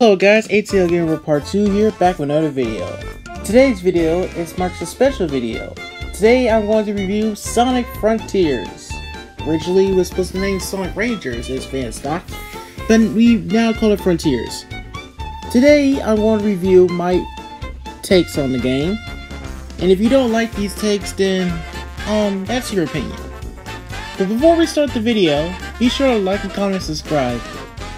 Hello guys, ATL Gamer Part 2 here, back with another video. Today's video marks a special video. Today I'm going to review Sonic Frontiers. Originally it was supposed to name Sonic Rangers as fan stock, but we now call it Frontiers. Today I'm going to review my takes on the game, and if you don't like these takes then, that's your opinion. But before we start the video, be sure to like and comment and subscribe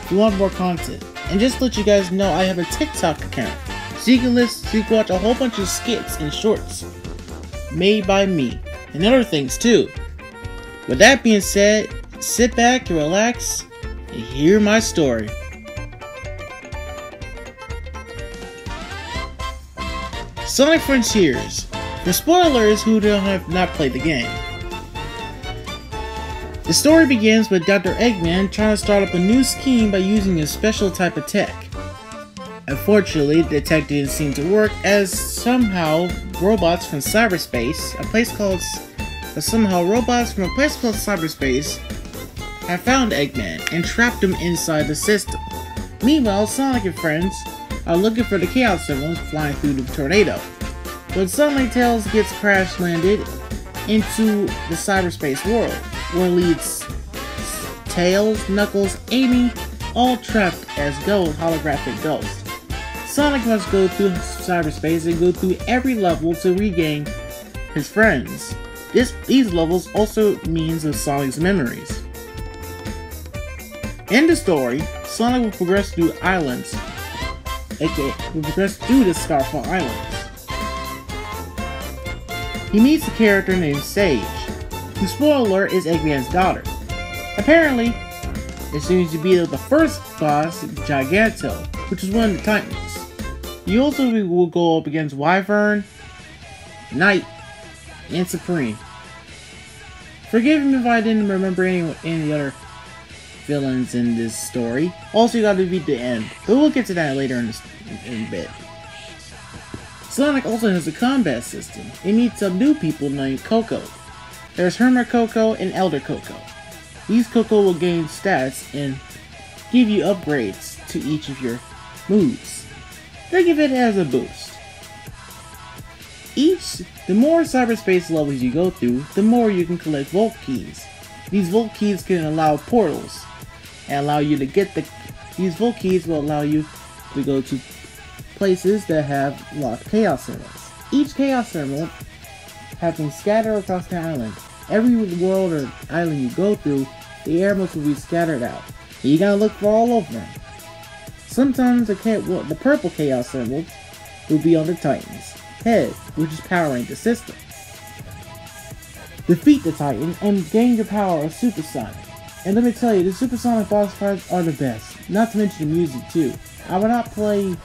if you want more content. And just to let you guys know, I have a TikTok account, so you can watch a whole bunch of skits and shorts made by me, and other things too. With that being said, sit back and relax and hear my story. Sonic Frontiers. For spoilers who have not played the game. The story begins with Dr. Eggman trying to start up a new scheme by using a special type of tech. Unfortunately, the tech didn't seem to work, as somehow robots from cyberspace have found Eggman and trapped him inside the system. Meanwhile, Sonic and friends are looking for the Chaos Emeralds flying through the tornado. But suddenly Tails gets crash landed into the cyberspace world, where leads Tails, Knuckles, Amy, all trapped as holographic ghosts. Sonic must go through cyberspace and go through every level to regain his friends. These levels also means of Sonic's memories. In the story, Sonic will progress through islands, will progress through the Starfall Islands. He meets a character named Sage, who, spoiler alert, is Eggman's daughter. Apparently, it seems to be the first boss, Giganto, which is one of the Titans. You also will go up against Wyvern, Knight, and Supreme. Forgive me if I didn't remember any other villains in this story. Also, you gotta beat the end, but we'll get to that later in a bit. Sonic also has a combat system. It meets some new people named Coco. There's Hermit Coco and Elder Coco. These Coco will gain stats and give you upgrades to each of your moves. Think of it as a boost. The more cyberspace levels you go through, the more you can collect Vault Keys. These Vault Keys can allow portals and allow you to these Vault Keys will allow you to go to places that have locked Chaos Emeralds. Each Chaos Emerald have been scattered across the island. Every world or island you go through, the emeralds will be scattered out. And you gotta look for all over them. Sometimes the purple Chaos Emeralds will be on the Titan's head, which is powering the system. Defeat the Titan and gain your power of Supersonic. And let me tell you, the Supersonic boss fights are the best. Not to mention the music too. I would not play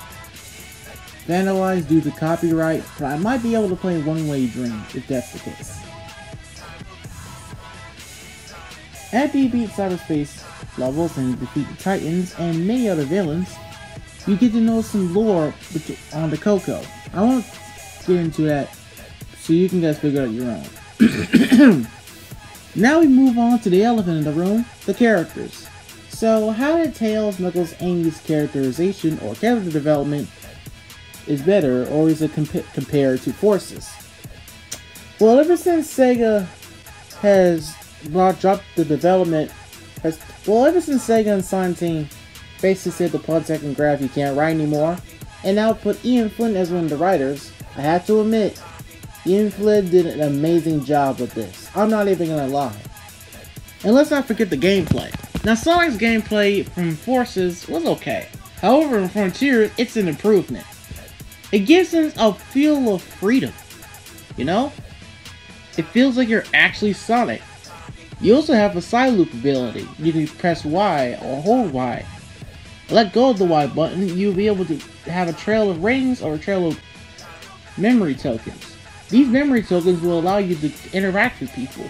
Vandalize due to copyright, but I might be able to play One Way Dream if that's the case. After you beat cyberspace levels and defeat the Titans and many other villains, you get to know some lore on the Coco. I won't get into that, so you can guys figure out your own. Now we move on to the elephant in the room, the characters. So how did Tails, Knuckles, Amy's characterization or character development is better, or is it compared to Forces? Well, ever since Sega has dropped the development, ever since Sega and Sonic Team basically said the Pawtech and Graph you can't write anymore, and now put Ian Flynn as one of the writers, I have to admit, Ian Flynn did an amazing job with this. I'm not even gonna lie. And let's not forget the gameplay. Now, Sonic's gameplay from Forces was okay. However, in Frontiers, it's an improvement. It gives them a feel of freedom, you know? It feels like you're actually Sonic. You also have a side loop ability. You can press Y or hold Y. Let go of the Y button, you'll be able to have a trail of rings or a trail of memory tokens. These memory tokens will allow you to interact with people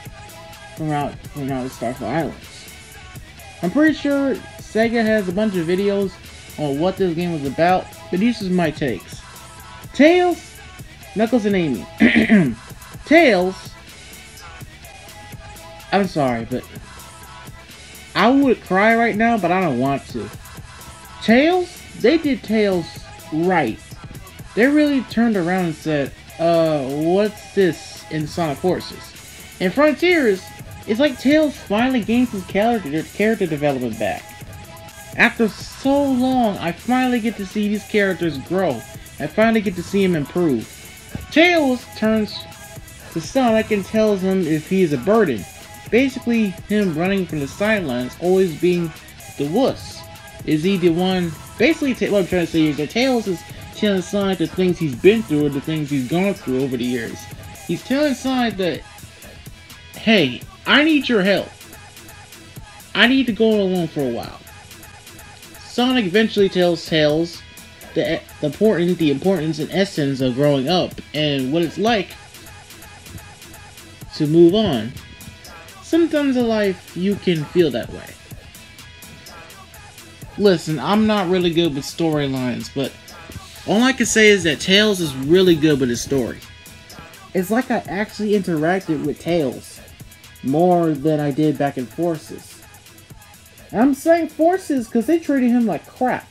from around the Starfall Islands. I'm pretty sure Sega has a bunch of videos on what this game was about, but these are my takes. Tails, Knuckles, and Amy. Tails, I'm sorry, but I would cry right now, but I don't want to. Tails they did Tails right. They really turned around and said, what's this in Sonic Forces? And Frontiers, it's like Tails finally gains his character development back. After so long, I finally get to see these characters grow. I finally get to see him improve. Tails turns to Sonic and tells him if he is a burden. Basically, him running from the sidelines, always being the wuss. Is he the one? Basically, what I'm trying to say is that Tails is telling Sonic the things he's been through or the things he's gone through over the years. He's telling Sonic that, hey, I need your help. I need to go alone for a while. Sonic eventually tells Tails the importance and essence of growing up and what it's like to move on. Sometimes in life, you can feel that way. Listen, I'm not really good with storylines, but all I can say is that Tails is really good with his story. It's like I actually interacted with Tails more than I did back in Forces. And I'm saying Forces because they treated him like crap.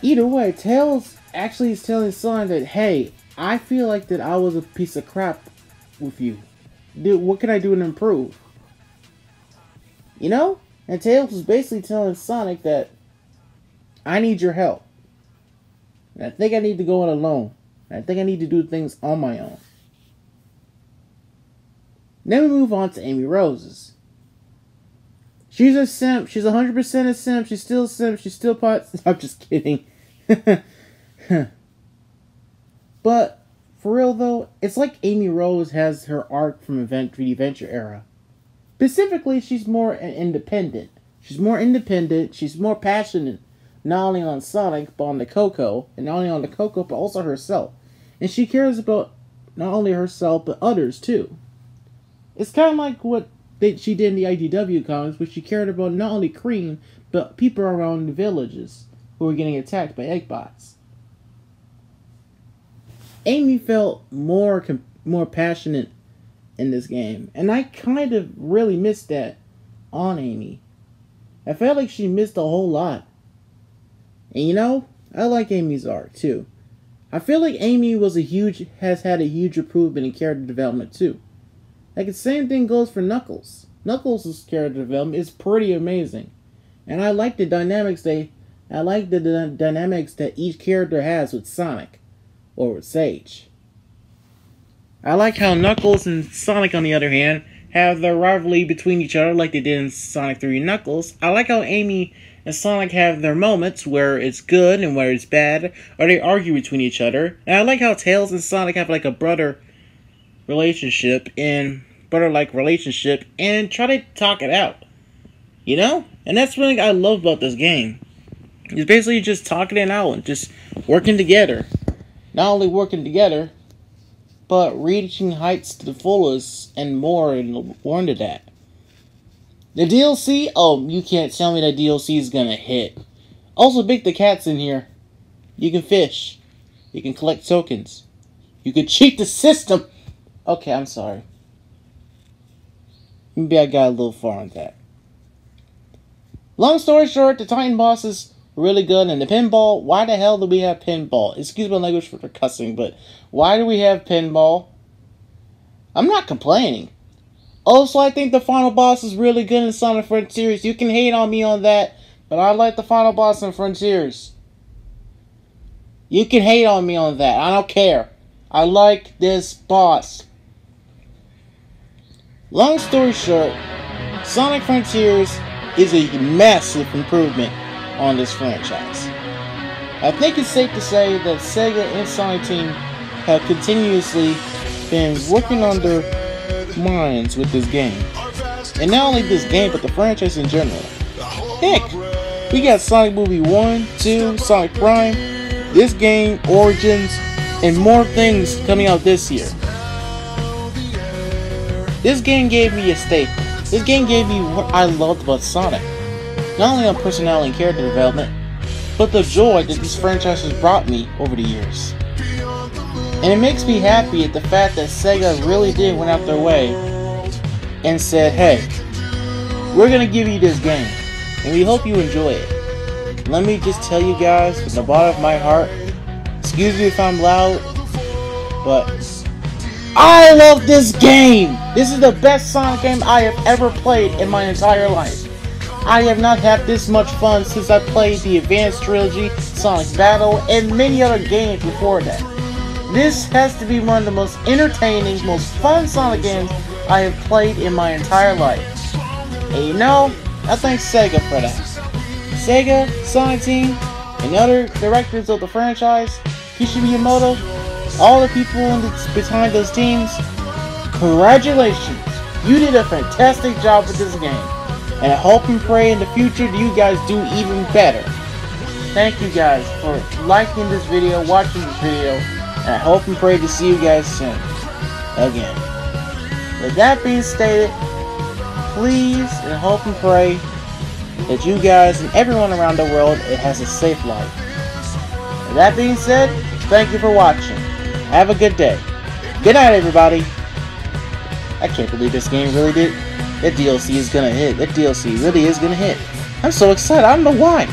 Either way, Tails actually is telling Sonic that, hey, I feel like that I was a piece of crap with you. Dude, what can I do to improve? You know? And Tails was basically telling Sonic that I need your help. And I think I need to go it alone. And I think I need to do things on my own. Then we move on to Amy Roses. She's a simp. She's 100% a simp. She's still a simp. She's still pot. I'm just kidding. But for real though, it's like Amy Rose has her arc from the Adventure era. Specifically, she's more independent. She's more independent. She's more passionate, not only on Sonic, but on the Coco. And not only on the Coco, but also herself. And she cares about not only herself, but others too. It's kind of like what she did in the IDW comics, where she cared about not only Cream, but people around the villages who were getting attacked by Eggbots. Amy felt more passionate in this game, and I kind of really missed that on Amy. I felt like she missed a whole lot. And you know, I like Amy's arc too. I feel like Amy has had a huge improvement in character development too. Like the same thing goes for Knuckles. Knuckles' character development is pretty amazing, and I like the dynamics that each character has with Sonic or with Sage. I like how Knuckles and Sonic, on the other hand, have their rivalry between each other like they did in Sonic 3 and Knuckles. I like how Amy and Sonic have their moments where it's good and where it's bad, or they argue between each other. And I like how Tails and Sonic have like a brother-like relationship and try to talk it out. You know? And that's something I love about this game. It's basically just talking it out and just working together. Not only working together, but reaching heights to the fullest and more into that. The DLC? Oh, you can't tell me that DLC is gonna hit. Also, Big the Cat's in here. You can fish. You can collect tokens. You can cheat the system. Okay, I'm sorry. Maybe I got a little far on that. Long story short, the Titan boss is really good, and the pinball, why the hell do we have pinball? Excuse my language for cussing, but why do we have pinball? I'm not complaining. Also, I think the final boss is really good in Sonic Frontiers. You can hate on me on that, but I like the final boss in Frontiers. You can hate on me on that. I don't care. I like this boss. Long story short, Sonic Frontiers is a massive improvement on this franchise. I think it's safe to say that Sega and Sonic Team have continuously been working on their minds with this game. And not only this game, but the franchise in general. Heck, we got Sonic Movie 1, 2, Sonic Prime, this game, Origins, and more things coming out this year. This game gave me a staple. This game gave me what I loved about Sonic. Not only on personality and character development, but the joy that these franchises brought me over the years. And it makes me happy at the fact that Sega really did went out their way and said, hey, we're gonna give you this game, and we hope you enjoy it. let me just tell you guys from the bottom of my heart, excuse me if I'm loud, but I love this game! This is the best Sonic game I have ever played in my entire life. I have not had this much fun since I played the Advanced Trilogy, Sonic Battle, and many other games before that. This has to be one of the most entertaining, most fun Sonic games I have played in my entire life. And you know, I thank Sega for that. Sega, Sonic Team, and other directors of the franchise, Kishi Miyamoto, all the people behind those teams, congratulations! You did a fantastic job with this game. And I hope and pray in the future that you guys do even better. Thank you guys for liking this video, watching this video, and I hope and pray to see you guys soon. Again. With that being stated, please and hope and pray that you guys and everyone around the world has a safe life. With that being said, thank you for watching. Have a good day. Good night, everybody. I can't believe this game really did. That DLC is gonna hit. That DLC really is gonna hit. I'm so excited. I don't know why.